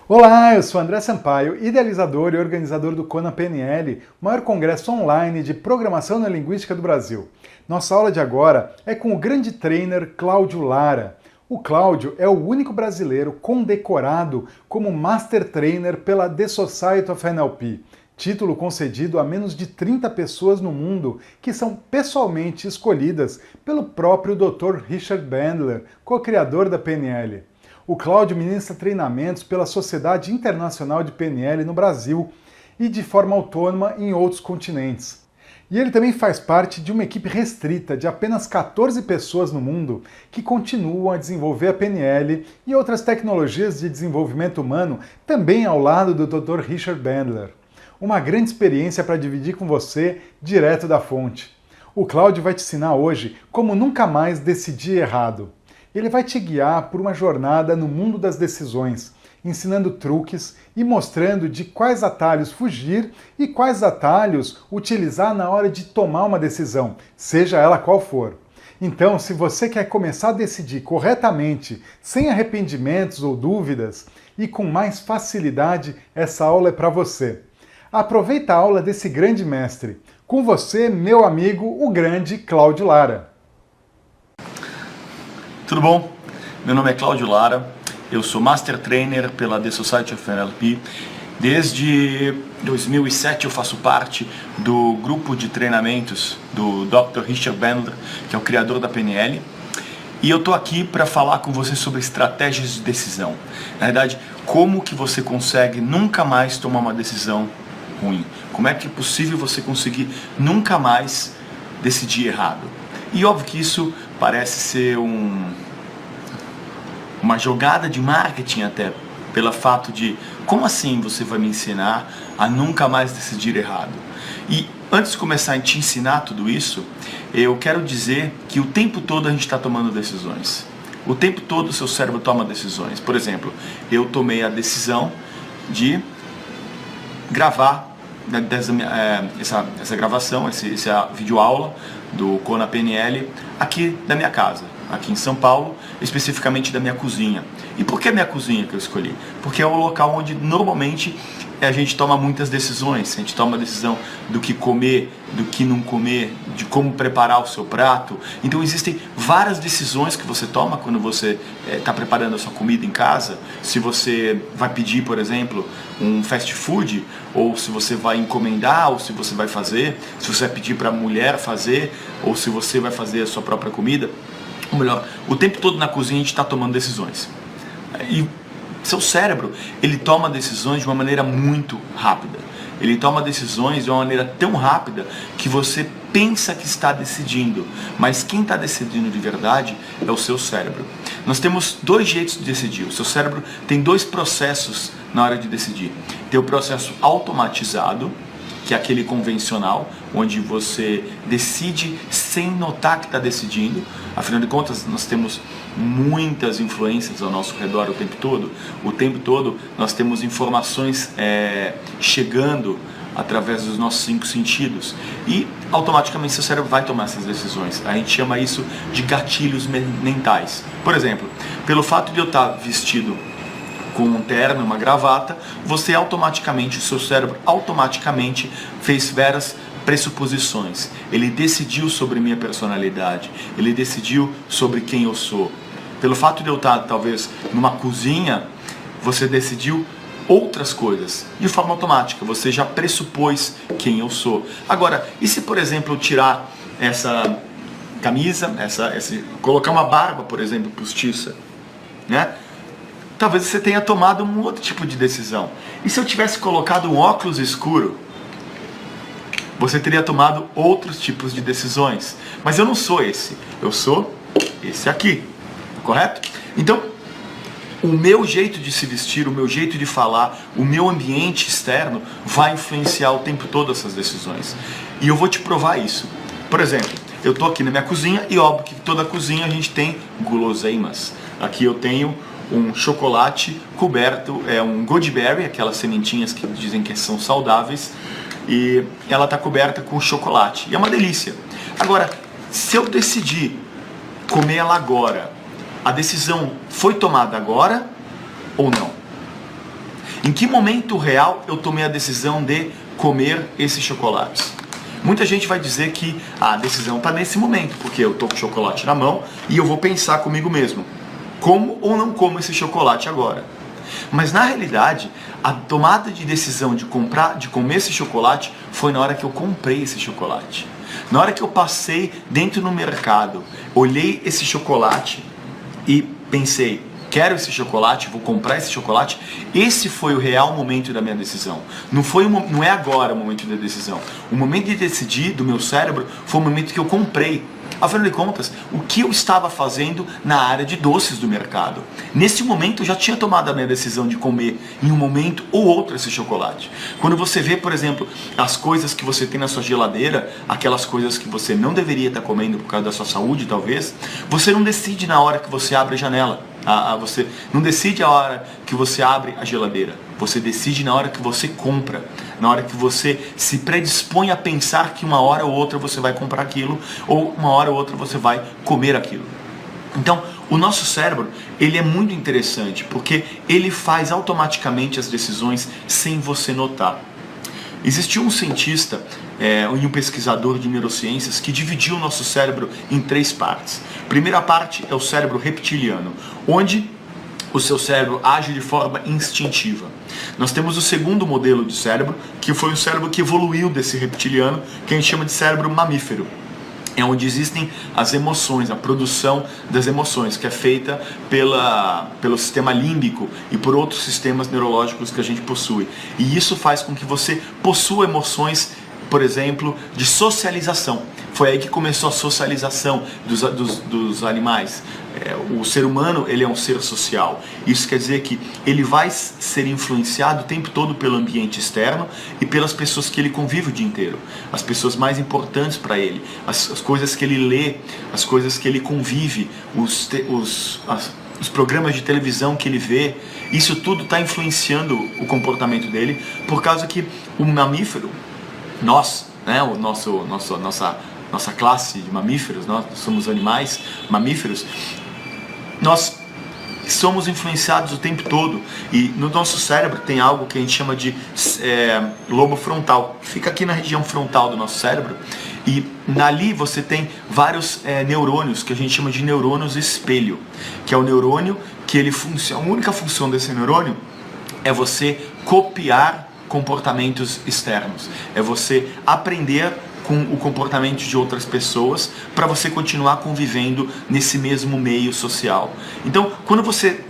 Olá, eu sou André Sampaio, idealizador e organizador do Kona PNL, o maior congresso online de programação na linguística do Brasil. Nossa aula de agora é com o grande trainer Cláudio Lara. O Cláudio é o único brasileiro condecorado como Master Trainer pela The Society of NLP, título concedido a menos de 30 pessoas no mundo que são pessoalmente escolhidas pelo próprio Dr. Richard Bandler, co-criador da PNL. O Cláudio ministra treinamentos pela Sociedade Internacional de PNL no Brasil e de forma autônoma em outros continentes. E ele também faz parte de uma equipe restrita de apenas 14 pessoas no mundo que continuam a desenvolver a PNL e outras tecnologias de desenvolvimento humano também ao lado do Dr. Richard Bandler. Uma grande experiência para dividir com você direto da fonte. O Cláudio vai te ensinar hoje como nunca mais decidir errado. Ele vai te guiar por uma jornada no mundo das decisões, ensinando truques e mostrando de quais atalhos fugir e quais atalhos utilizar na hora de tomar uma decisão, seja ela qual for. Então, se você quer começar a decidir corretamente, sem arrependimentos ou dúvidas, e com mais facilidade, essa aula é para você. Aproveita a aula desse grande mestre. Com você, meu amigo, o grande Cláudio Lara. Tudo bom? Meu nome é Cláudio Lara, eu sou Master Trainer pela The Society of NLP. Desde 2007 eu faço parte do grupo de treinamentos do Dr. Richard Bandler, que é o criador da PNL. E eu tô aqui para falar com você sobre estratégias de decisão. Na verdade, como que você consegue nunca mais tomar uma decisão ruim? Como é que é possível você conseguir nunca mais decidir errado? E óbvio que isso parece ser uma jogada de marketing até, pelo fato de, como assim você vai me ensinar a nunca mais decidir errado? E antes de começar a te ensinar tudo isso, eu quero dizer que o tempo todo a gente está tomando decisões. O tempo todo o seu cérebro toma decisões. Por exemplo, eu tomei a decisão de gravar essa gravação, essa videoaula do Kona PNL aqui da minha casa, aqui em São Paulo, especificamente da minha cozinha. E por que a minha cozinha que eu escolhi? Porque é o local onde normalmente a gente toma muitas decisões. A gente toma a decisão do que comer, do que não comer, de como preparar o seu prato. Então existem várias decisões que você toma quando você está preparando a sua comida em casa. Se você vai pedir, por exemplo, um fast food, ou se você vai encomendar, ou se você vai fazer, se você vai pedir para a mulher fazer, ou se você vai fazer a sua própria comida. Ou melhor, o tempo todo na cozinha a gente está tomando decisões. E seu cérebro, ele toma decisões de uma maneira muito rápida. Ele toma decisões de uma maneira tão rápida que você pensa que está decidindo, mas quem está decidindo de verdade é o seu cérebro. Nós temos dois jeitos de decidir. O seu cérebro tem dois processos na hora de decidir. Tem o processo automatizado, que é aquele convencional, onde você decide sem notar que está decidindo. Afinal de contas, nós temos muitas influências ao nosso redor o tempo todo. O tempo todo nós temos informações chegando através dos nossos 5 sentidos. E automaticamente seu cérebro vai tomar essas decisões. A gente chama isso de gatilhos mentais. Por exemplo, pelo fato de eu estar vestido com um terno, uma gravata, você automaticamente, o seu cérebro automaticamente fez várias pressuposições. Ele decidiu sobre minha personalidade, ele decidiu sobre quem eu sou. Pelo fato de eu estar, talvez, numa cozinha, você decidiu outras coisas, de forma automática, você já pressupôs quem eu sou. Agora, e se, por exemplo, eu tirar essa camisa, colocar uma barba, por exemplo, postiça, né? Talvez você tenha tomado um outro tipo de decisão. E se eu tivesse colocado um óculos escuro, você teria tomado outros tipos de decisões. Mas eu não sou esse. Eu sou esse aqui. Correto? Então, o meu jeito de se vestir, o meu jeito de falar, o meu ambiente externo vai influenciar o tempo todo essas decisões. E eu vou te provar isso. Por exemplo, eu estou aqui na minha cozinha e óbvio que toda cozinha a gente tem guloseimas. Aqui eu tenho um chocolate coberto, um goodberry, aquelas sementinhas que dizem que são saudáveis, e ela está coberta com chocolate, e é uma delícia. Agora, se eu decidir comer ela agora, a decisão foi tomada agora ou não? Em que momento real eu tomei a decisão de comer esses chocolates? Muita gente vai dizer que a decisão está nesse momento, porque eu estou com o chocolate na mão e eu vou pensar comigo mesmo, como ou não como esse chocolate agora. Mas na realidade, a tomada de decisão de comer esse chocolate foi na hora que eu comprei esse chocolate. Na hora que eu passei dentro no mercado, olhei esse chocolate e pensei, quero esse chocolate, vou comprar esse chocolate. Esse foi o real momento da minha decisão. Não é agora o momento da decisão. O momento de decidir do meu cérebro foi o momento que eu comprei. Afinal de contas, o que eu estava fazendo na área de doces do mercado? Nesse momento eu já tinha tomado a minha decisão de comer em um momento ou outro esse chocolate. Quando você vê, por exemplo, as coisas que você tem na sua geladeira, aquelas coisas que você não deveria estar comendo por causa da sua saúde, talvez, você não decide na hora que você abre a janela. Você não decide a hora que você abre a geladeira. Você decide na hora que você compra. Na hora que você se predispõe a pensar que uma hora ou outra você vai comprar aquilo, ou uma hora ou outra você vai comer aquilo. Então, o nosso cérebro, ele é muito interessante, porque ele faz automaticamente as decisões sem você notar. Existiu um cientista e um pesquisador de neurociências que dividiu o nosso cérebro em 3 partes. A primeira parte é o cérebro reptiliano, onde o seu cérebro age de forma instintiva. Nós temos o segundo modelo de cérebro, que foi o cérebro que evoluiu desse reptiliano, que a gente chama de cérebro mamífero. É onde existem as emoções, a produção das emoções, que é feita pelo sistema límbico e por outros sistemas neurológicos que a gente possui. E isso faz com que você possua emoções, por exemplo, de socialização. Foi aí que começou a socialização dos animais. O ser humano, ele é um ser social. Isso quer dizer que ele vai ser influenciado o tempo todo pelo ambiente externo e pelas pessoas que ele convive o dia inteiro. As pessoas mais importantes para ele, as coisas que ele lê, as coisas que ele convive, os programas de televisão que ele vê. Isso tudo está influenciando o comportamento dele, por causa que o mamífero, nós, né, nossa classe de mamíferos, nós somos animais mamíferos, nós somos influenciados o tempo todo, e no nosso cérebro tem algo que a gente chama de lobo frontal, que fica aqui na região frontal do nosso cérebro, e ali você tem vários neurônios, que a gente chama de neurônios espelho, que é o neurônio que a única função desse neurônio é você copiar comportamentos externos, é você aprender com o comportamento de outras pessoas para você continuar convivendo nesse mesmo meio social. Então, quando você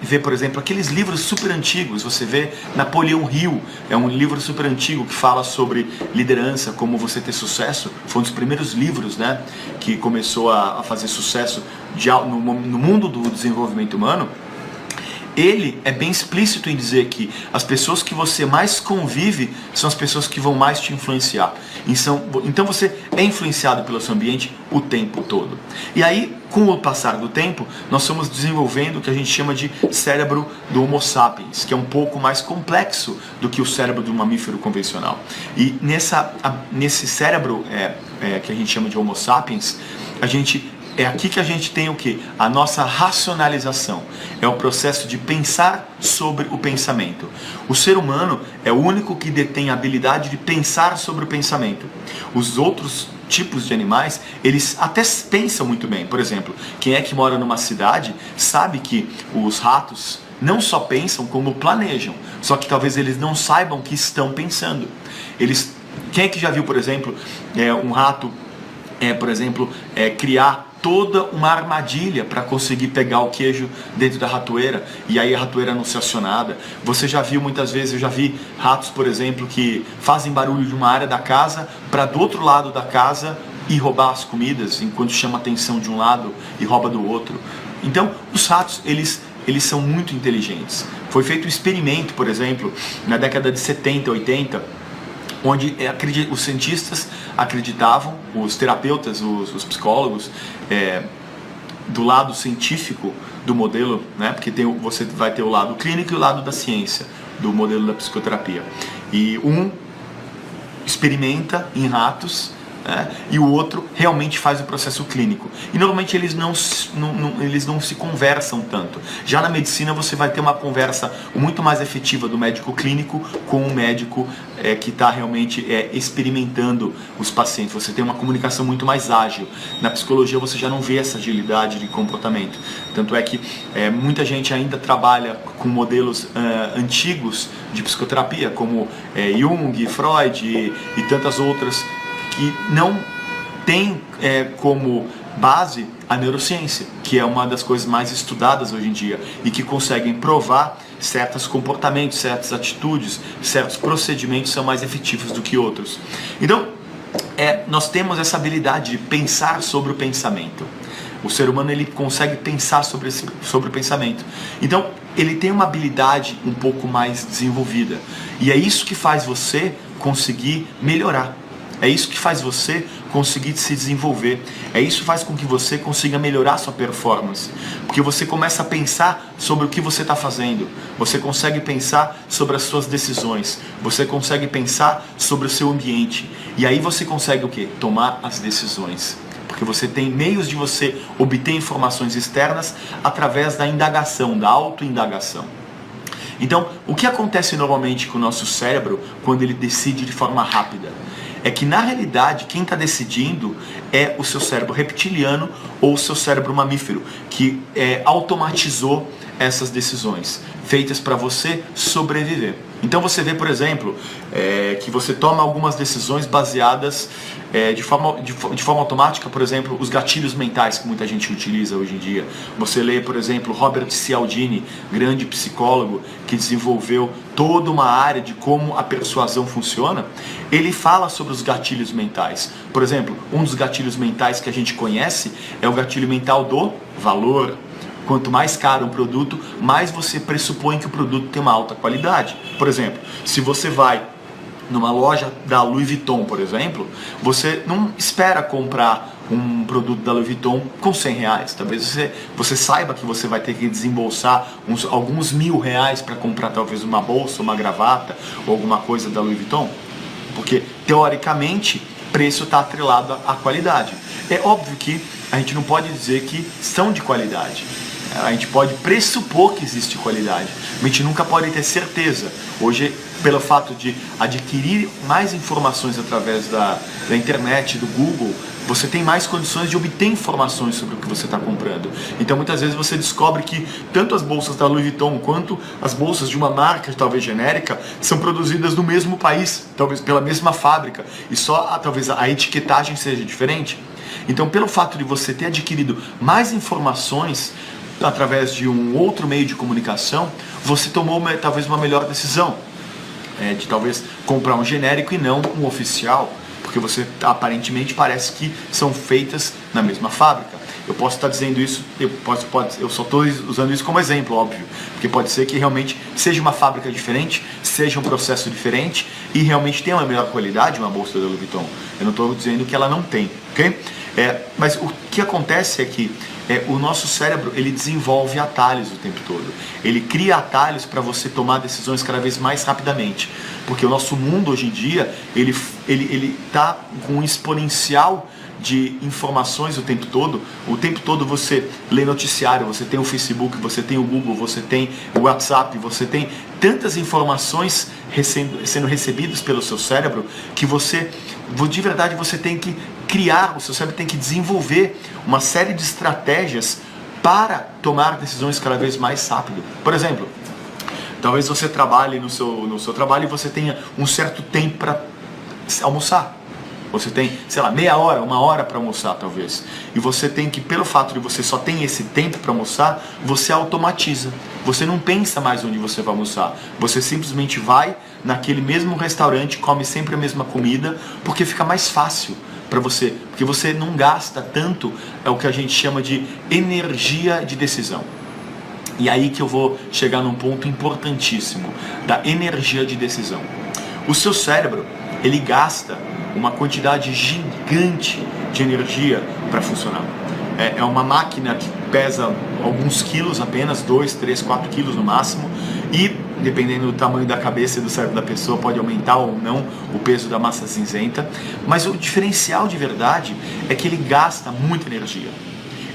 vê, por exemplo, aqueles livros super antigos, você vê Napoleão Hill, é um livro super antigo que fala sobre liderança, como você ter sucesso, foi um dos primeiros livros, né, que começou a fazer sucesso no mundo do desenvolvimento humano. Ele é bem explícito em dizer que as pessoas que você mais convive são as pessoas que vão mais te influenciar. Então você é influenciado pelo seu ambiente o tempo todo. E aí, com o passar do tempo, nós estamos desenvolvendo o que a gente chama de cérebro do Homo sapiens, que é um pouco mais complexo do que o cérebro do mamífero convencional. E nesse cérebro que a gente chama de Homo sapiens, é aqui que a gente tem o que? A nossa racionalização. É o processo de pensar sobre o pensamento. O ser humano é o único que detém a habilidade de pensar sobre o pensamento. Os outros tipos de animais, eles até pensam muito bem. Por exemplo, quem é que mora numa cidade sabe que os ratos não só pensam, como planejam. Só que talvez eles não saibam que estão pensando. Quem é que já viu, por exemplo, um rato, criar toda uma armadilha para conseguir pegar o queijo dentro da ratoeira, e aí a ratoeira não ser acionada? Você já viu muitas vezes, eu já vi ratos, por exemplo, que fazem barulho de uma área da casa para do outro lado da casa e roubar as comidas, enquanto chama a atenção de um lado e rouba do outro. Então, os ratos, eles são muito inteligentes. Foi feito um experimento, por exemplo, na década de 70, 80, onde os cientistas acreditavam, os terapeutas, os psicólogos, do lado científico do modelo, né? Porque você vai ter o lado clínico e o lado da ciência, do modelo da psicoterapia. E experimenta em ratos né? E o outro realmente faz o processo clínico. E normalmente eles não se conversam tanto. Já na medicina você vai ter uma conversa muito mais efetiva do médico clínico com o médico que está realmente experimentando os pacientes. Você tem uma comunicação muito mais ágil. Na psicologia você já não vê essa agilidade de comportamento. Tanto é que muita gente ainda trabalha com modelos antigos de psicoterapia, como Jung, Freud e tantas outras, que não tem como base a neurociência, que é uma das coisas mais estudadas hoje em dia e que conseguem provar certos comportamentos, certas atitudes, certos procedimentos são mais efetivos do que outros. Então, nós temos essa habilidade de pensar sobre o pensamento. O ser humano ele consegue pensar sobre o pensamento. Então, ele tem uma habilidade um pouco mais desenvolvida. E é isso que faz você conseguir melhorar. É isso que faz você conseguir se desenvolver. É isso que faz com que você consiga melhorar sua performance. Porque você começa a pensar sobre o que você está fazendo. Você consegue pensar sobre as suas decisões. Você consegue pensar sobre o seu ambiente. E aí você consegue o quê? Tomar as decisões. Porque você tem meios de você obter informações externas através da indagação, da autoindagação. Então, o que acontece normalmente com o nosso cérebro quando ele decide de forma rápida? É que na realidade quem está decidindo é o seu cérebro reptiliano ou o seu cérebro mamífero, que automatizou essas decisões feitas para você sobreviver. Então você vê, por exemplo, que você toma algumas decisões baseadas de forma automática, por exemplo, os gatilhos mentais que muita gente utiliza hoje em dia. Você lê, por exemplo, Robert Cialdini, grande psicólogo que desenvolveu toda uma área de como a persuasão funciona. Ele fala sobre os gatilhos mentais. Por exemplo, um dos gatilhos mentais que a gente conhece é o gatilho mental do valor. Quanto mais caro um produto, mais você pressupõe que o produto tem uma alta qualidade. Por exemplo, se você vai numa loja da Louis Vuitton, por exemplo, você não espera comprar um produto da Louis Vuitton com R$100. Talvez você saiba que você vai ter que desembolsar alguns R$1.000 para comprar talvez uma bolsa, uma gravata ou alguma coisa da Louis Vuitton. Porque, teoricamente, preço está atrelado à qualidade. É óbvio que a gente não pode dizer que são de qualidade. A gente pode pressupor que existe qualidade, mas a gente nunca pode ter certeza. Hoje, pelo fato de adquirir mais informações através da internet, do Google, você tem mais condições de obter informações sobre o que você está comprando. Então muitas vezes você descobre que tanto as bolsas da Louis Vuitton quanto as bolsas de uma marca talvez genérica são produzidas no mesmo país, talvez pela mesma fábrica, e só talvez a etiquetagem seja diferente. Então pelo fato de você ter adquirido mais informações através de um outro meio de comunicação, você tomou talvez uma melhor decisão de talvez comprar um genérico e não um oficial, porque você aparentemente parece que são feitas na mesma fábrica. Eu posso estar dizendo isso, eu só estou usando isso como exemplo, óbvio, porque pode ser que realmente seja uma fábrica diferente, seja um processo diferente e realmente tenha uma melhor qualidade uma bolsa da Louis Vuitton. Eu não estou dizendo que ela não tem, ok? Mas o que acontece é que o nosso cérebro ele desenvolve atalhos o tempo todo. Ele cria atalhos para você tomar decisões cada vez mais rapidamente. Porque o nosso mundo hoje em dia, ele está com um exponencial de informações o tempo todo. O tempo todo você lê noticiário, você tem o Facebook, você tem o Google, você tem o WhatsApp, você tem tantas informações sendo recebidas pelo seu cérebro que de verdade você tem que criar, o seu cérebro tem que desenvolver uma série de estratégias para tomar decisões cada vez mais rápido. Por exemplo, talvez você trabalhe no seu trabalho e você tenha um certo tempo para almoçar. Você tem, sei lá, meia hora, uma hora para almoçar talvez. E você tem que, pelo fato de você só ter esse tempo para almoçar, você automatiza. Você não pensa mais onde você vai almoçar. Você simplesmente vai naquele mesmo restaurante, come sempre a mesma comida, porque fica mais fácil para você. Porque você não gasta tanto, é o que a gente chama de energia de decisão. E aí que eu vou chegar num ponto importantíssimo, da energia de decisão. O seu cérebro, ele gasta uma quantidade gigante de energia para funcionar. É uma máquina que pesa alguns quilos apenas, 2, 3, 4 quilos no máximo, e dependendo do tamanho da cabeça e do cérebro da pessoa, pode aumentar ou não o peso da massa cinzenta. Mas o diferencial de verdade é que ele gasta muita energia,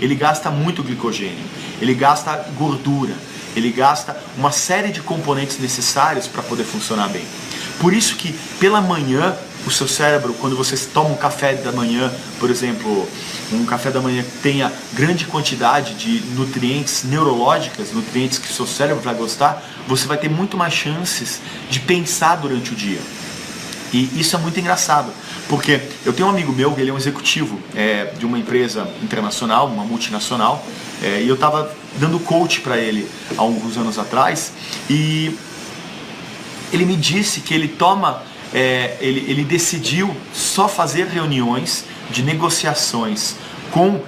ele gasta muito glicogênio, ele gasta gordura, ele gasta uma série de componentes necessários para poder funcionar bem. Por isso que pela manhã, o seu cérebro, quando você toma um café da manhã, por exemplo, um café da manhã que tenha grande quantidade de nutrientes neurológicos, nutrientes que o seu cérebro vai gostar, você vai ter muito mais chances de pensar durante o dia. E isso é muito engraçado, porque eu tenho um amigo meu, ele é um executivo de uma empresa internacional, uma multinacional, e eu estava dando coach para ele há alguns anos atrás, e ele me disse que ele ele decidiu só fazer reuniões de negociações com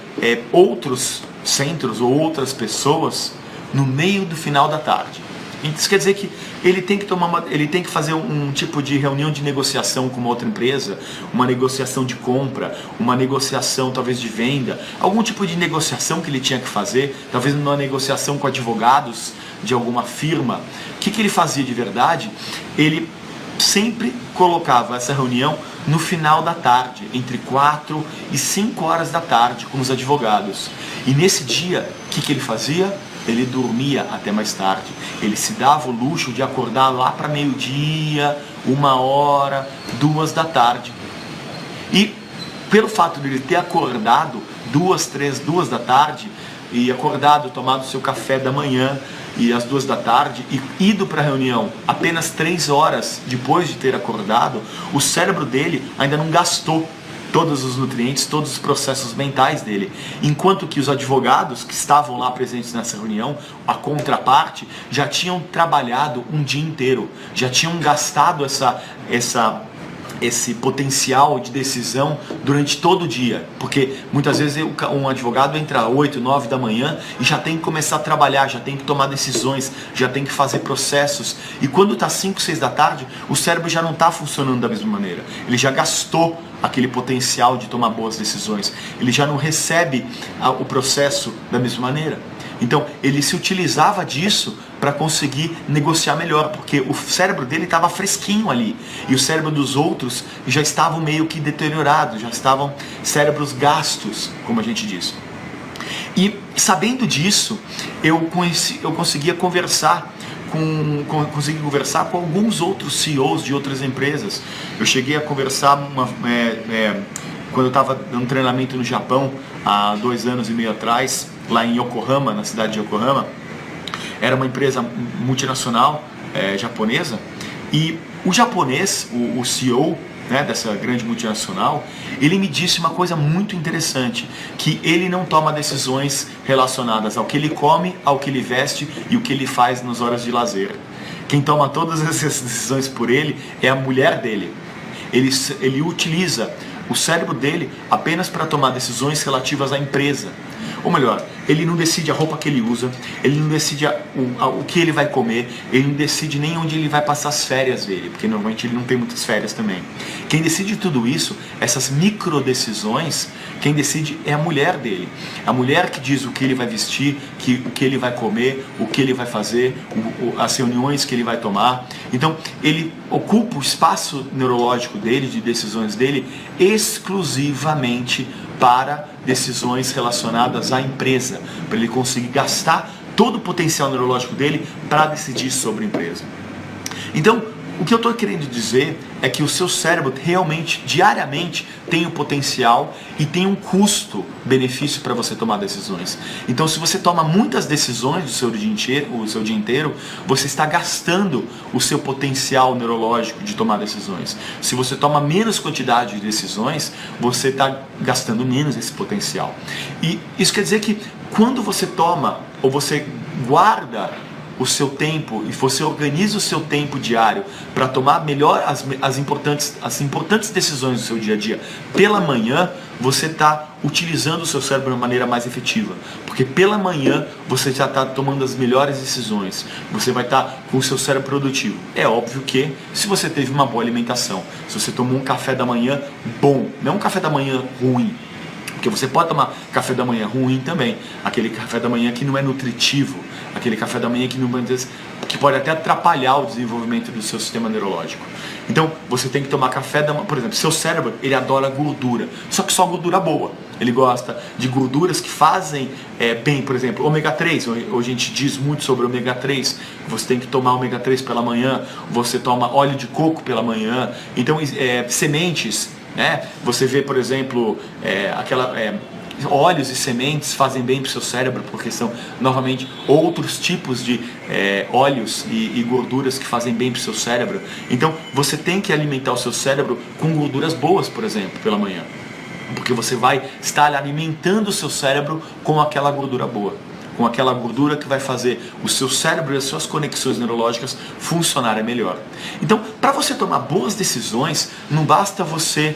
outros centros ou outras pessoas no meio do final da tarde. Isso quer dizer que ele tem que fazer um tipo de reunião de negociação com uma outra empresa, uma negociação de compra, uma negociação talvez de venda, algum tipo de negociação que ele tinha que fazer, talvez uma negociação com advogados de alguma firma. O que ele fazia de verdade? Ele sempre colocava essa reunião no final da tarde, entre 4 e 5 horas da tarde com os advogados. E nesse dia, o que ele fazia? Ele dormia até mais tarde. Ele se dava o luxo de acordar lá para meio-dia, 1 hora, 2 da tarde. E pelo fato de ele ter acordado 2 da tarde, e acordado, tomado seu café da manhã, e às 2 da tarde, e ido para a reunião apenas 3 horas depois de ter acordado, o cérebro dele ainda não gastou todos os nutrientes, todos os processos mentais dele. Enquanto que os advogados que estavam lá presentes nessa reunião, a contraparte, já tinham trabalhado um dia inteiro, já tinham gastado esse potencial de decisão durante todo o dia, porque muitas vezes um advogado entra às 8, 9 da manhã e já tem que começar a trabalhar, já tem que tomar decisões, já tem que fazer processos, e quando está 5, 6 da tarde, o cérebro já não está funcionando da mesma maneira, ele já gastou aquele potencial de tomar boas decisões, ele já não recebe o processo da mesma maneira. Então ele se utilizava disso para conseguir negociar melhor, porque o cérebro dele estava fresquinho ali, e o cérebro dos outros já estavam meio que deteriorados, já estavam cérebros gastos, como a gente diz. E sabendo disso, eu conseguia conversar com alguns outros CEOs de outras empresas. Eu cheguei a conversar quando eu estava dando treinamento no Japão há 2 anos e meio atrás, lá em Yokohama, na cidade de Yokohama. Era uma empresa multinacional japonesa, e o japonês, o CEO, né, dessa grande multinacional, ele me disse uma coisa muito interessante, que ele não toma decisões relacionadas ao que ele come, ao que ele veste e o que ele faz nas horas de lazer. Quem toma todas essas decisões por ele é a mulher dele. Ele utiliza o cérebro dele apenas para tomar decisões relativas à empresa. Ou melhor, ele não decide a roupa que ele usa, ele não decide o que ele vai comer, ele não decide nem onde ele vai passar as férias dele, porque normalmente ele não tem muitas férias também. Quem decide tudo isso, essas micro decisões, quem decide é a mulher dele. A mulher que diz o que ele vai vestir, o que ele vai comer, o que ele vai fazer, as reuniões que ele vai tomar. Então ele ocupa o espaço neurológico dele, de decisões dele, exclusivamente para decisões relacionadas à empresa, para ele conseguir gastar todo o potencial neurológico dele para decidir sobre a empresa. Então, o que eu estou querendo dizer é que o seu cérebro realmente, diariamente, tem o potencial e tem um custo-benefício para você tomar decisões. Então, se você toma muitas decisões do seu dia inteiro, você está gastando o seu potencial neurológico de tomar decisões. Se você toma menos quantidade de decisões, você está gastando menos esse potencial. E isso quer dizer que quando você toma ou você guarda o seu tempo e você organiza o seu tempo diário para tomar melhor as importantes decisões do seu dia a dia pela manhã, você está utilizando o seu cérebro de uma maneira mais efetiva, porque pela manhã você já está tomando as melhores decisões, você vai estar com o seu cérebro produtivo. É óbvio que se você teve uma boa alimentação, se você tomou um café da manhã bom, não um café da manhã ruim, porque você pode tomar café da manhã ruim também, aquele café da manhã que não é nutritivo, aquele café da manhã que não que pode até atrapalhar o desenvolvimento do seu sistema neurológico. Então, você tem que tomar café da manhã. Por exemplo, seu cérebro, ele adora gordura, só que só gordura boa. Ele gosta de gorduras que fazem bem, por exemplo, ômega 3. Hoje a gente diz muito sobre ômega 3. Você tem que tomar ômega 3 pela manhã, você toma óleo de coco pela manhã. Então, sementes, né? Você vê, por exemplo, óleos e sementes fazem bem para o seu cérebro, porque são, novamente, outros tipos de óleos e gorduras que fazem bem para o seu cérebro. Então, você tem que alimentar o seu cérebro com gorduras boas, por exemplo, pela manhã. Porque você vai estar alimentando o seu cérebro com aquela gordura boa. Com aquela gordura que vai fazer o seu cérebro e as suas conexões neurológicas funcionarem melhor. Então, para você tomar boas decisões, não basta você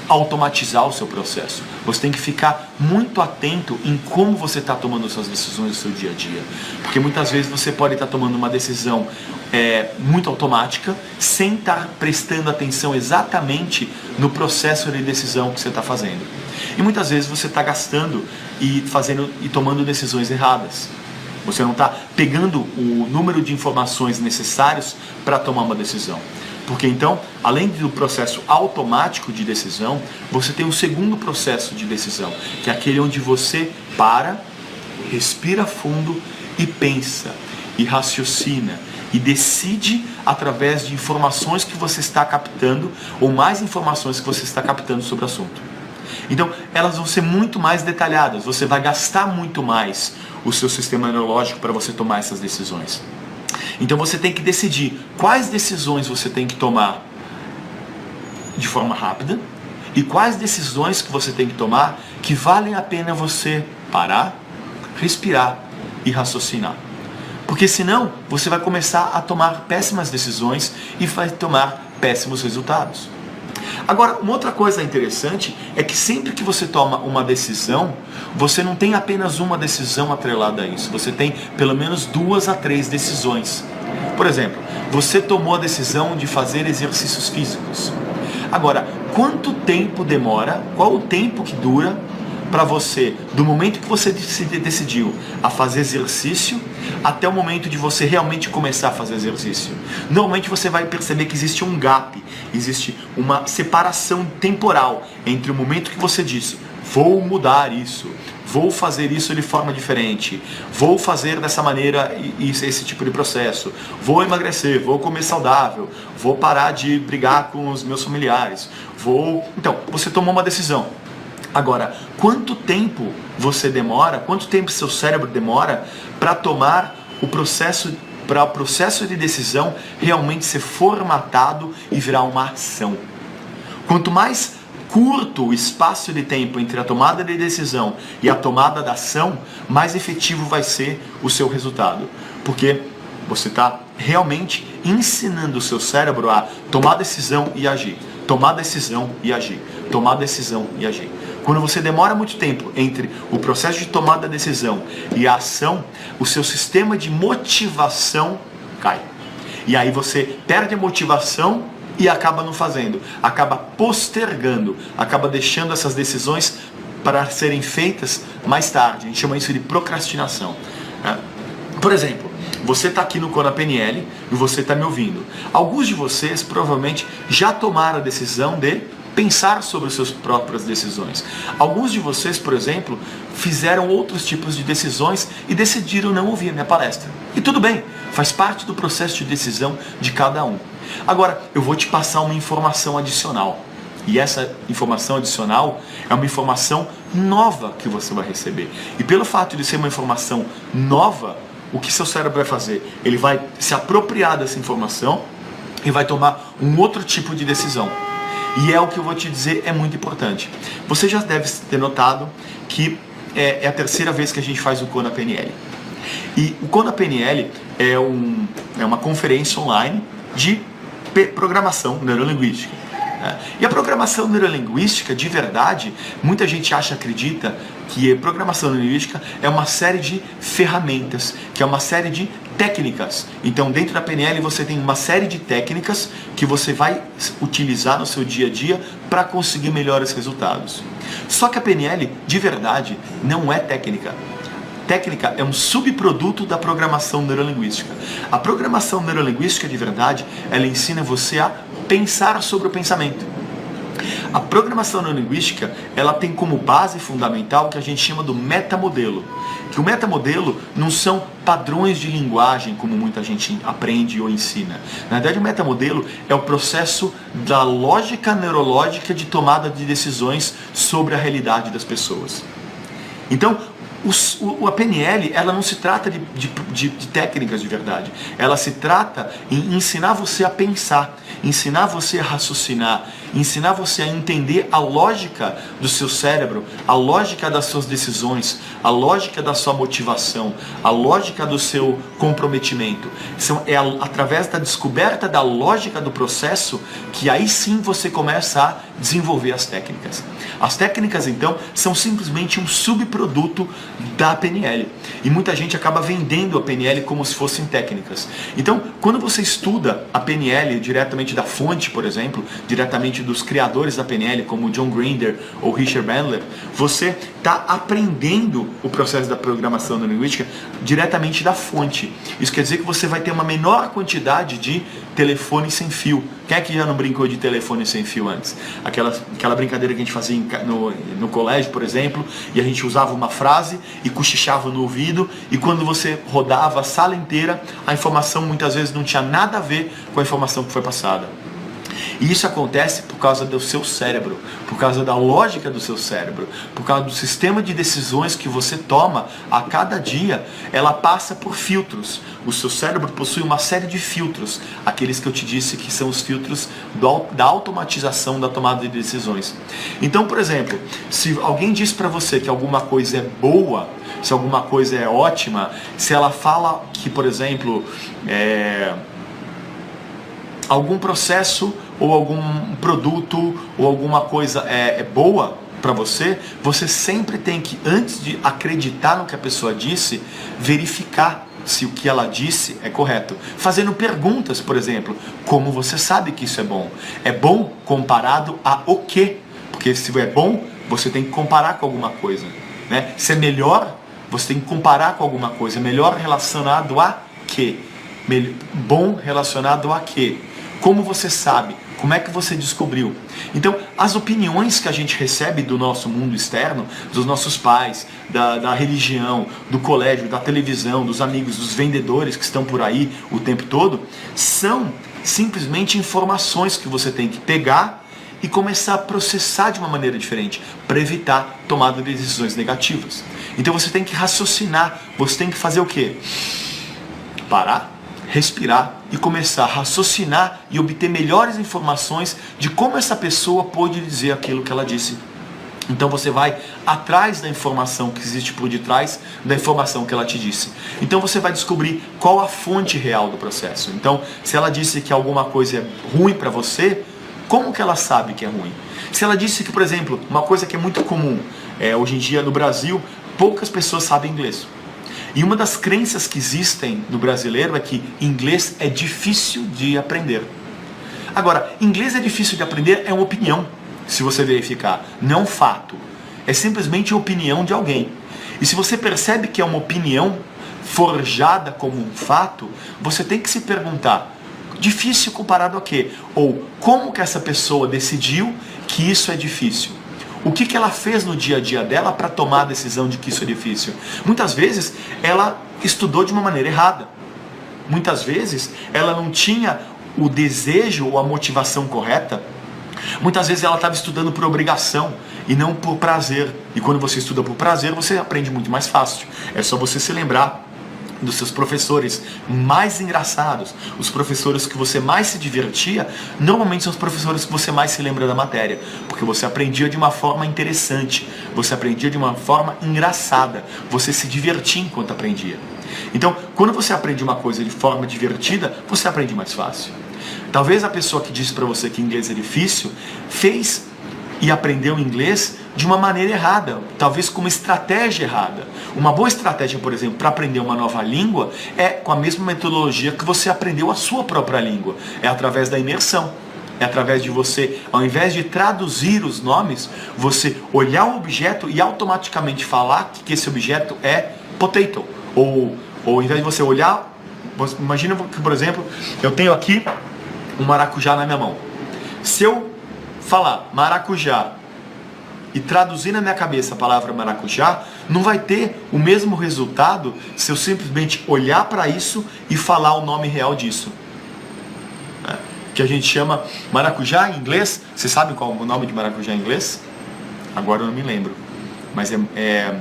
automatizar o seu processo. Você tem que ficar muito atento em como você está tomando suas decisões no seu dia a dia. Porque muitas vezes você pode estar tomando uma decisão muito automática, sem estar prestando atenção exatamente no processo de decisão que você está fazendo. E muitas vezes você está gastando e tomando decisões erradas. Você não está pegando o número de informações necessários para tomar uma decisão. Porque então, além do processo automático de decisão, você tem um segundo processo de decisão, que é aquele onde você para, respira fundo e pensa, e raciocina, e decide através de informações que você está captando, ou mais informações que você está captando sobre o assunto. Então, elas vão ser muito mais detalhadas, você vai gastar muito mais o seu sistema neurológico para você tomar essas decisões. Então você tem que decidir quais decisões você tem que tomar de forma rápida e quais decisões que você tem que tomar que valem a pena você parar, respirar e raciocinar. Porque senão você vai começar a tomar péssimas decisões e vai tomar péssimos resultados. Agora, uma outra coisa interessante é que sempre que você toma uma decisão, você não tem apenas uma decisão atrelada a isso, você tem pelo menos 2 a 3 decisões. Por exemplo, você tomou a decisão de fazer exercícios físicos. Agora, quanto tempo demora, qual o tempo que dura para você, do momento que você decidiu a fazer exercício, até o momento de você realmente começar a fazer exercício? Normalmente você vai perceber que existe um gap, existe uma separação temporal entre o momento que você disse, vou mudar isso, vou fazer isso de forma diferente, vou fazer dessa maneira esse tipo de processo, vou emagrecer, vou comer saudável, vou parar de brigar com os meus familiares, Então, você tomou uma decisão. Agora, quanto tempo você demora, quanto tempo seu cérebro demora para tomar para o processo de decisão realmente ser formatado e virar uma ação? Quanto mais curto o espaço de tempo entre a tomada de decisão e a tomada da ação, mais efetivo vai ser o seu resultado. Porque você está realmente ensinando o seu cérebro a tomar decisão e agir, tomar decisão e agir, tomar decisão e agir. Quando você demora muito tempo entre o processo de tomada da decisão e a ação, o seu sistema de motivação cai. E aí você perde a motivação e acaba não fazendo, acaba postergando, acaba deixando essas decisões para serem feitas mais tarde. A gente chama isso de procrastinação. Por exemplo, você está aqui no Kona PNL e você está me ouvindo. Alguns de vocês provavelmente já tomaram a decisão de pensar sobre as suas próprias decisões. Alguns de vocês, por exemplo, fizeram outros tipos de decisões e decidiram não ouvir a minha palestra. E tudo bem, faz parte do processo de decisão de cada um. Agora, eu vou te passar uma informação adicional. E essa informação adicional é uma informação nova que você vai receber. E pelo fato de ser uma informação nova, o que seu cérebro vai fazer? Ele vai se apropriar dessa informação e vai tomar um outro tipo de decisão. E é o que eu vou te dizer, é muito importante. Você já deve ter notado que é a terceira vez que a gente faz o Kona PNL. E o Kona PNL é uma conferência online de programação neurolinguística. E a programação neurolinguística, de verdade, muita gente acredita que a programação neurolinguística é uma série de ferramentas, que é uma série de técnicas. Então, dentro da PNL você tem uma série de técnicas que você vai utilizar no seu dia a dia para conseguir melhores resultados. Só que a PNL, de verdade, não é técnica. técnica é um subproduto da programação neurolinguística. A programação neurolinguística de verdade, ela ensina você a pensar sobre o pensamento. A programação neurolinguística, ela tem como base fundamental o que a gente chama do metamodelo. Que o metamodelo não são padrões de linguagem, como muita gente aprende ou ensina. Na verdade, o metamodelo é o processo da lógica neurológica de tomada de decisões sobre a realidade das pessoas. Então, a PNL, ela não se trata de técnicas de verdade. Ela se trata em ensinar você a pensar, ensinar você a raciocinar, ensinar você a entender a lógica do seu cérebro, a lógica das suas decisões, a lógica da sua motivação, a lógica do seu comprometimento. É através da descoberta da lógica do processo que aí sim você começa a desenvolver as técnicas. As técnicas, então, são simplesmente um subproduto da PNL. E muita gente acaba vendendo a PNL como se fossem técnicas. Então, quando você estuda a PNL diretamente da fonte, por exemplo, diretamente dos criadores da PNL, como John Grinder ou Richard Bandler, você está aprendendo o processo da programação neurolinguística diretamente da fonte. Isso quer dizer que você vai ter uma menor quantidade de telefone sem fio. Quem é que já não brincou de telefone sem fio antes? Aquela brincadeira que a gente fazia no colégio, por exemplo, e a gente usava uma frase e cochichava no ouvido, e quando você rodava a sala inteira, a informação muitas vezes não tinha nada a ver com a informação que foi passada. E isso acontece por causa do seu cérebro, por causa da lógica do seu cérebro, por causa do sistema de decisões que você toma a cada dia. Ela passa por filtros. O seu cérebro possui uma série de filtros, aqueles que eu te disse que são os filtros da automatização da tomada de decisões. Então, por exemplo, se alguém diz para você que alguma coisa é boa, se alguma coisa é ótima, se ela fala que, por exemplo, algum processo ou algum produto ou alguma coisa é boa para você, você sempre tem que, antes de acreditar no que a pessoa disse, verificar se o que ela disse é correto. Fazendo perguntas, por exemplo, como você sabe que isso é bom? É bom comparado a o quê? Porque se é bom, você tem que comparar com alguma coisa, né? Se é melhor, você tem que comparar com alguma coisa. Melhor relacionado a quê? Bom relacionado a quê? Como você sabe? Como é que você descobriu? Então, as opiniões que a gente recebe do nosso mundo externo, dos nossos pais, da religião, do colégio, da televisão, dos amigos, dos vendedores que estão por aí o tempo todo, são simplesmente informações que você tem que pegar e começar a processar de uma maneira diferente, para evitar tomada de decisões negativas. Então você tem que raciocinar, você tem que fazer o quê? Parar, respirar e começar a raciocinar e obter melhores informações de como essa pessoa pôde dizer aquilo que ela disse. Então você vai atrás da informação que existe por detrás da informação que ela te disse. Então você vai descobrir qual a fonte real do processo. Então, se ela disse que alguma coisa é ruim para você, como que ela sabe que é ruim? Se ela disse que, por exemplo, uma coisa que é muito comum hoje em dia no Brasil, poucas pessoas sabem inglês. E uma das crenças que existem no brasileiro é que inglês é difícil de aprender. Agora, inglês é difícil de aprender é uma opinião, se você verificar, não fato. É simplesmente a opinião de alguém. E se você percebe que é uma opinião forjada como um fato, você tem que se perguntar, difícil comparado a quê? Ou como que essa pessoa decidiu que isso é difícil? O que ela fez no dia a dia dela para tomar a decisão de que isso é difícil? Muitas vezes ela estudou de uma maneira errada. Muitas vezes ela não tinha o desejo ou a motivação correta. Muitas vezes ela estava estudando por obrigação e não por prazer. E quando você estuda por prazer, você aprende muito mais fácil. É só você se lembrar dos seus professores mais engraçados, os professores que você mais se divertia, normalmente são os professores que você mais se lembra da matéria, porque você aprendia de uma forma interessante, você aprendia de uma forma engraçada, você se divertia enquanto aprendia. Então, quando você aprende uma coisa de forma divertida, você aprende mais fácil. Talvez a pessoa que disse para você que inglês é difícil, fez e aprendeu inglês de uma maneira errada, talvez com uma estratégia errada. Uma boa estratégia, por exemplo, para aprender uma nova língua é com a mesma metodologia que você aprendeu a sua própria língua. É através da imersão. É através de você, ao invés de traduzir os nomes, você olhar o objeto e automaticamente falar que esse objeto é potato. Ou ao invés de você olhar, imagina que, por exemplo, eu tenho aqui um maracujá na minha mão. Se eu falar maracujá e traduzir na minha cabeça a palavra maracujá, não vai ter o mesmo resultado se eu simplesmente olhar para isso e falar o nome real disso. Que a gente chama maracujá em inglês. Você sabe qual é o nome de maracujá em inglês? Agora eu não me lembro. Mas é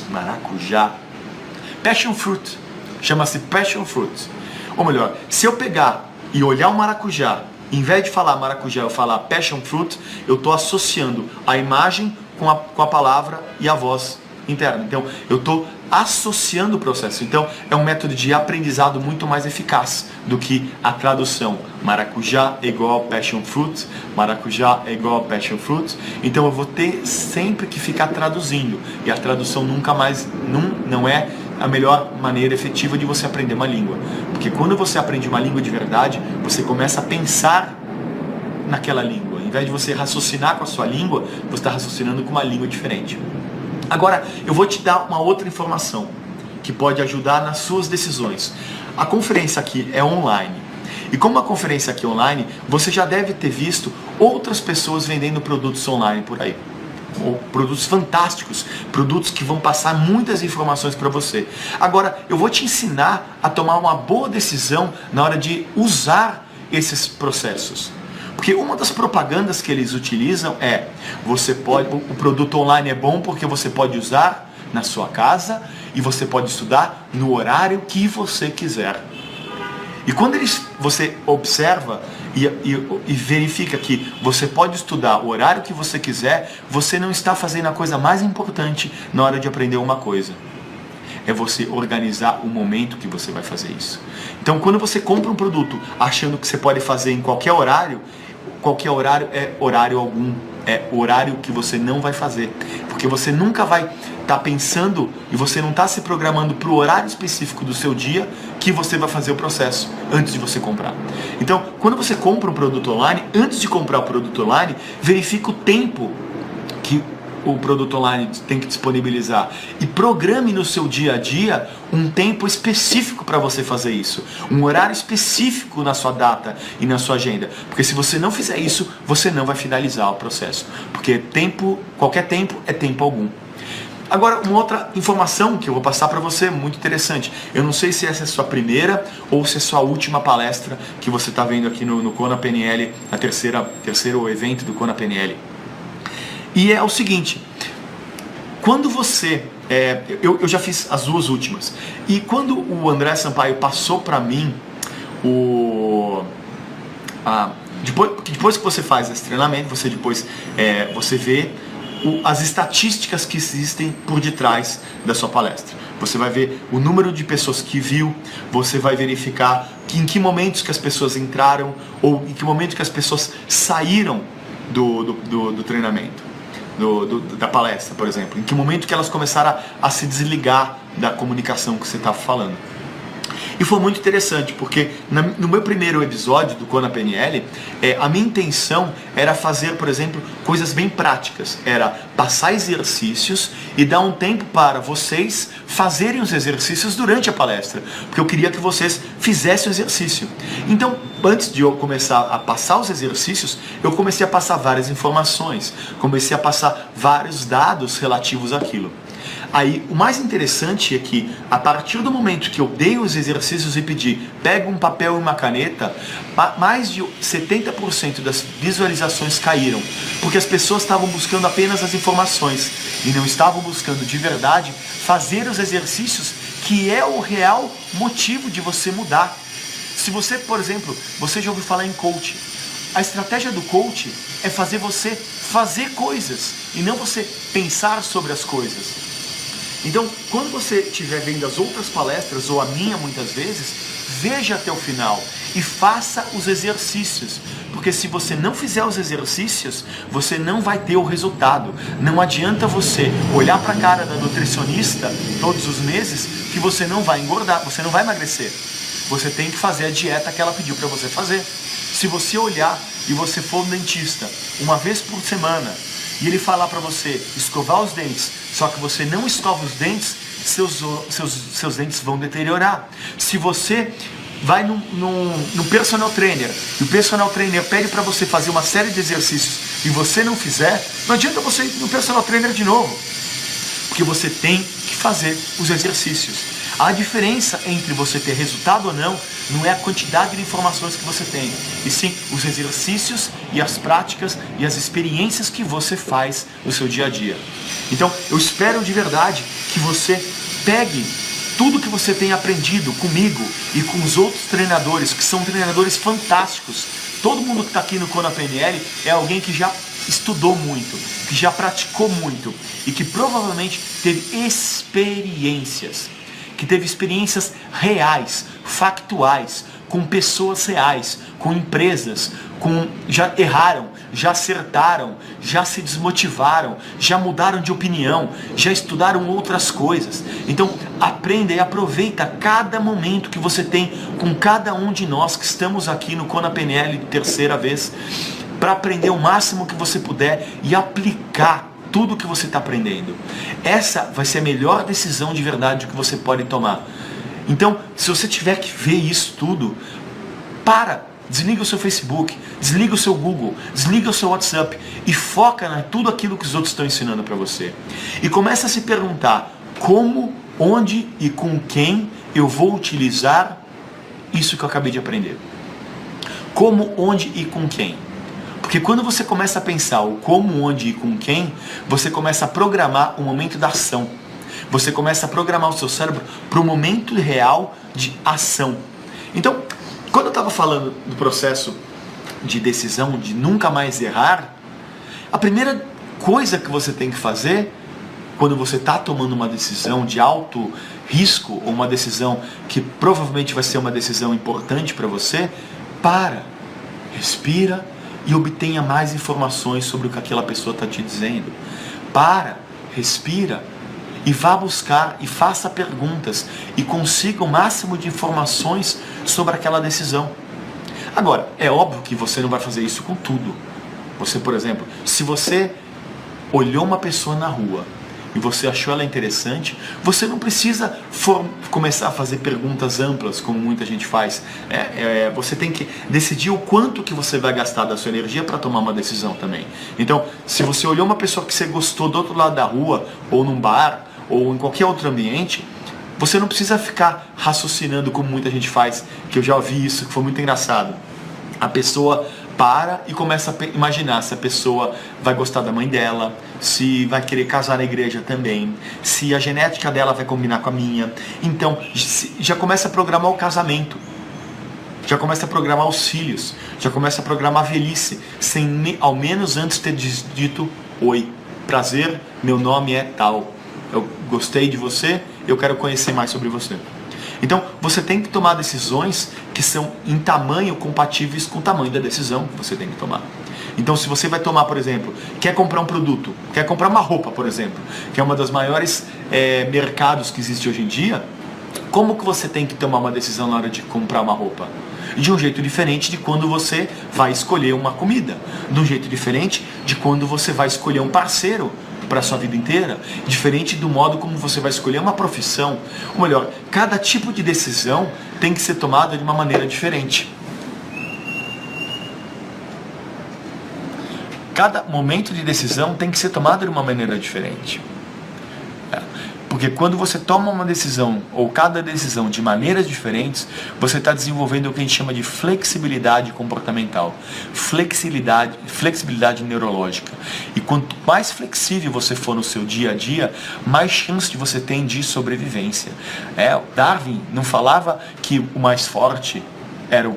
maracujá. Passion fruit. Chama-se passion fruit. Ou melhor, se eu pegar e olhar o maracujá, em vez de falar maracujá, eu falar passion fruit, eu estou associando a imagem com a palavra e a voz interna. Então, eu estou associando o processo. Então, é um método de aprendizado muito mais eficaz do que a tradução. Maracujá é igual passion fruit, maracujá é igual passion fruit. Então, eu vou ter sempre que ficar traduzindo. E a tradução nunca mais, não é a melhor maneira efetiva de você aprender uma língua. Porque quando você aprende uma língua de verdade, você começa a pensar naquela língua. Em vez de você raciocinar com a sua língua, você está raciocinando com uma língua diferente. Agora, eu vou te dar uma outra informação que pode ajudar nas suas decisões. A conferência aqui é online. E como a conferência aqui é online, você já deve ter visto outras pessoas vendendo produtos online por aí. Ou produtos fantásticos, produtos que vão passar muitas informações para você. Agora, eu vou te ensinar a tomar uma boa decisão na hora de usar esses processos. Porque uma das propagandas que eles utilizam é, o produto online é bom porque você pode usar na sua casa e você pode estudar no horário que você quiser. E quando você observa e verifica que você pode estudar o horário que você quiser, você não está fazendo a coisa mais importante na hora de aprender uma coisa. É você organizar o momento que você vai fazer isso. Então, quando você compra um produto achando que você pode fazer em qualquer horário é horário algum. É horário que você não vai fazer. Porque você nunca vai estar pensando e você não está se programando para o horário específico do seu dia que você vai fazer o processo antes de você comprar. Então, quando você compra um produto online, antes de comprar o produto online, verifica o tempo que o produto online tem que disponibilizar e programe no seu dia a dia um tempo específico para você fazer isso, um horário específico na sua data e na sua agenda, porque se você não fizer isso, você não vai finalizar o processo, porque qualquer tempo é tempo algum. Agora, uma outra informação que eu vou passar para você, muito interessante. Eu não sei se essa é a sua primeira ou se é a sua última palestra que você está vendo aqui no Kona PNL, a terceiro evento do Kona PNL. E é o seguinte, quando você... eu já fiz as duas últimas. E quando o André Sampaio passou para mim depois que você faz esse treinamento, você vê as estatísticas que existem por detrás da sua palestra. Você vai ver o número de pessoas que viu, você vai verificar em que momentos que as pessoas entraram ou em que momento que as pessoas saíram do treinamento. Da palestra, por exemplo, em que momento que elas começaram a se desligar da comunicação que você está falando. E foi muito interessante, porque no meu primeiro episódio do Kona PNL, a minha intenção era fazer, por exemplo, coisas bem práticas. Era passar exercícios e dar um tempo para vocês fazerem os exercícios durante a palestra, porque eu queria que vocês fizessem o exercício. Então, antes de eu começar a passar os exercícios, eu comecei a passar várias informações, comecei a passar vários dados relativos àquilo. Aí, o mais interessante é que, a partir do momento que eu dei os exercícios e pedi, pega um papel e uma caneta, mais de 70% das visualizações caíram, porque as pessoas estavam buscando apenas as informações e não estavam buscando de verdade fazer os exercícios, que é o real motivo de você mudar. Se você, por exemplo, você já ouviu falar em coaching, a estratégia do coaching é fazer você fazer coisas e não você pensar sobre as coisas. Então, quando você estiver vendo as outras palestras, ou a minha muitas vezes, veja até o final e faça os exercícios. Porque se você não fizer os exercícios, você não vai ter o resultado. Não adianta você olhar para a cara da nutricionista todos os meses que você não vai engordar, você não vai emagrecer. Você tem que fazer a dieta que ela pediu para você fazer. Se você olhar e você for no dentista uma vez por semana, e ele falar para você escovar os dentes, só que você não escova os dentes, seus dentes vão deteriorar. Se você vai num personal trainer e o personal trainer pede para você fazer uma série de exercícios e você não fizer, não adianta você ir no personal trainer de novo, porque você tem que fazer os exercícios. A diferença entre você ter resultado ou não é a quantidade de informações que você tem, e sim os exercícios e as práticas e as experiências que você faz no seu dia a dia. Então eu espero de verdade que você pegue tudo que você tem aprendido comigo e com os outros treinadores, que são treinadores fantásticos. Todo mundo que está aqui no Kona PNL é alguém que já estudou muito, que já praticou muito e que provavelmente teve experiências. Que teve experiências reais, factuais, com pessoas reais, com empresas, já erraram, já acertaram, já se desmotivaram, já mudaram de opinião, já estudaram outras coisas. Então aprenda e aproveita cada momento que você tem com cada um de nós que estamos aqui no Kona PNL terceira vez, para aprender o máximo que você puder e aplicar tudo que você está aprendendo. Essa vai ser a melhor decisão de verdade que você pode tomar. Então, se você tiver que ver isso tudo, desliga o seu Facebook, desliga o seu Google, desliga o seu WhatsApp e foca em tudo aquilo que os outros estão ensinando para você. E começa a se perguntar como, onde e com quem eu vou utilizar isso que eu acabei de aprender. Como, onde e com quem. Porque quando você começa a pensar o como, onde e com quem, você começa a programar o momento da ação. Você começa a programar o seu cérebro para o momento real de ação. Então, quando eu estava falando do processo de decisão, de nunca mais errar, a primeira coisa que você tem que fazer, quando você está tomando uma decisão de alto risco, ou uma decisão que provavelmente vai ser uma decisão importante para você, respira, e obtenha mais informações sobre o que aquela pessoa está te dizendo. Respira e vá buscar e faça perguntas e consiga o máximo de informações sobre aquela decisão. Agora, é óbvio que você não vai fazer isso com tudo. Você, por exemplo, se você olhou uma pessoa na rua e você achou ela interessante, você não precisa começar a fazer perguntas amplas, como muita gente faz. Você tem que decidir o quanto que você vai gastar da sua energia para tomar uma decisão também. Então, se você olhou uma pessoa que você gostou do outro lado da rua, ou num bar, ou em qualquer outro ambiente, você não precisa ficar raciocinando como muita gente faz, que eu já ouvi isso, que foi muito engraçado. A pessoa e começa a imaginar se a pessoa vai gostar da mãe dela, se vai querer casar na igreja também, se a genética dela vai combinar com a minha. Então, já começa a programar o casamento, já começa a programar os filhos, já começa a programar a velhice, sem ao menos antes ter dito oi, prazer, meu nome é tal, eu gostei de você, eu quero conhecer mais sobre você. Então, você tem que tomar decisões que são em tamanho compatíveis com o tamanho da decisão que você tem que tomar. Então, se você vai tomar, por exemplo, quer comprar um produto, quer comprar uma roupa, por exemplo, que é uma das maiores mercados que existe hoje em dia, como que você tem que tomar uma decisão na hora de comprar uma roupa? De um jeito diferente de quando você vai escolher uma comida, de um jeito diferente de quando você vai escolher um parceiro para a sua vida inteira, diferente do modo como você vai escolher uma profissão. Ou melhor, cada tipo de decisão tem que ser tomada de uma maneira diferente. Cada momento de decisão tem que ser tomado de uma maneira diferente. Porque quando você toma uma decisão, ou cada decisão de maneiras diferentes, você está desenvolvendo o que a gente chama de flexibilidade comportamental, flexibilidade neurológica. E quanto mais flexível você for no seu dia a dia, mais chance de você tem de sobrevivência. Darwin não falava que o mais forte era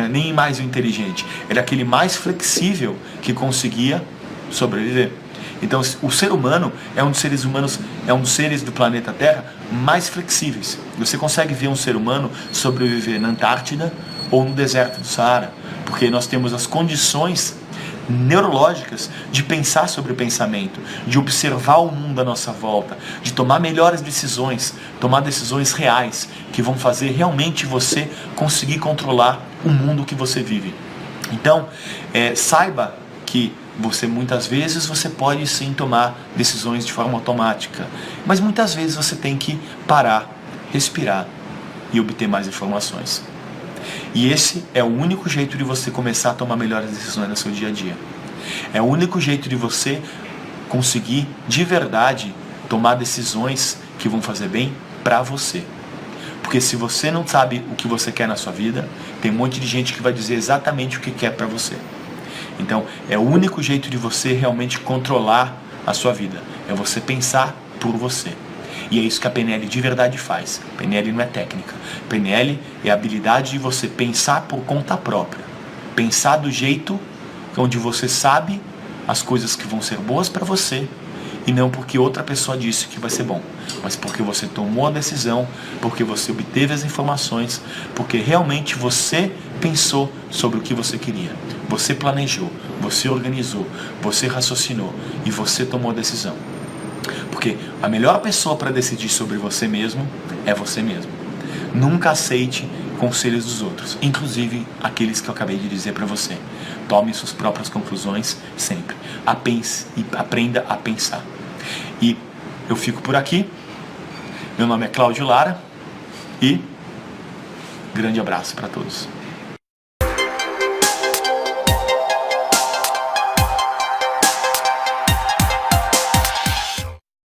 nem mais o inteligente, era aquele mais flexível que conseguia sobreviver. Então, o ser humano é um dos seres do planeta Terra mais flexíveis. Você consegue ver um ser humano sobreviver na Antártida ou no deserto do Saara, porque nós temos as condições neurológicas de pensar sobre o pensamento, de observar o mundo à nossa volta, de tomar melhores decisões, tomar decisões reais, que vão fazer realmente você conseguir controlar o mundo que você vive. Então, saiba que Muitas vezes você pode sim tomar decisões de forma automática, mas muitas vezes você tem que parar, respirar e obter mais informações. E esse é o único jeito de você começar a tomar melhores decisões no seu dia a dia. É o único jeito de você conseguir de verdade tomar decisões que vão fazer bem para você. Porque se você não sabe o que você quer na sua vida, tem um monte de gente que vai dizer exatamente o que quer para você. Então, é o único jeito de você realmente controlar a sua vida. É você pensar por você. E é isso que a PNL de verdade faz. PNL não é técnica. PNL é a habilidade de você pensar por conta própria. Pensar do jeito onde você sabe as coisas que vão ser boas para você, e não porque outra pessoa disse que vai ser bom, mas porque você tomou a decisão, porque você obteve as informações, porque realmente você pensou sobre o que você queria. Você planejou, você organizou, você raciocinou e você tomou a decisão. Porque a melhor pessoa para decidir sobre você mesmo é você mesmo. Nunca aceite conselhos dos outros, inclusive aqueles que eu acabei de dizer para você. Tome suas próprias conclusões sempre. Aprenda a pensar. E eu fico por aqui. Meu nome é Cláudio Lara e grande abraço para todos.